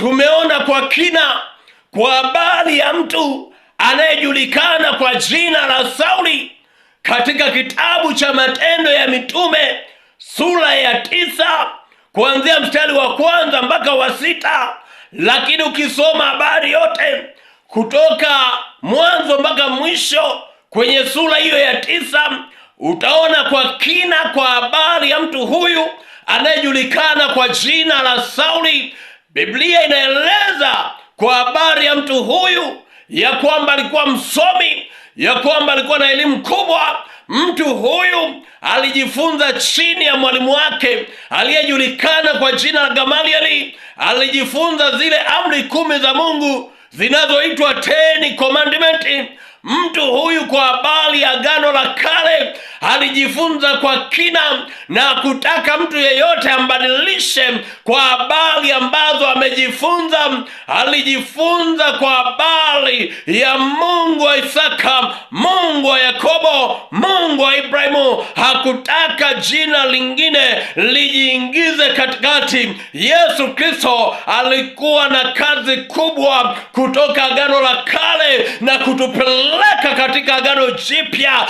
tumeona kwa kina kwa habari ya mtu anayejulikana kwa jina la Sauli katika kitabu cha Matendo ya Mitume sura ya 9 kuanzia mstari wa 1 mpaka wa 6. Lakini ukisoma habari yote kutoka mwanzo mpaka mwisho kwenye sura hiyo ya 9, utaona kwa kina kwa habari ya mtu huyu anayejulikana kwa jina la Sauli. Biblia inaeleza kwa habari ya mtu huyu ya kwamba alikuwa msomi, ya kwamba alikuwa na elimu kubwa. Mtu huyu alijifunza chini ya mwalimu wake aliyejulikana kwa jina la Gamalieli. Alijifunza zile amri 10 za Mungu zinazoitwa 10 commandments. Mtu huyu kwa habari ya Agano la Kale alijifunza kwa kina na kutaka mtu yeyote ambadilishe kwa habari ambazo amejifunza. Alijifunza kwa habari ya Mungu wa Isaka, Mungu wa Yakobo, Mungu wa Ibrahimu. Hakutaka jina lingine lijiingize katikati. Yesu Kristo alikuwa na kazi kubwa kutoka Agano la Kale na kutupeleka katika Agano Jipya.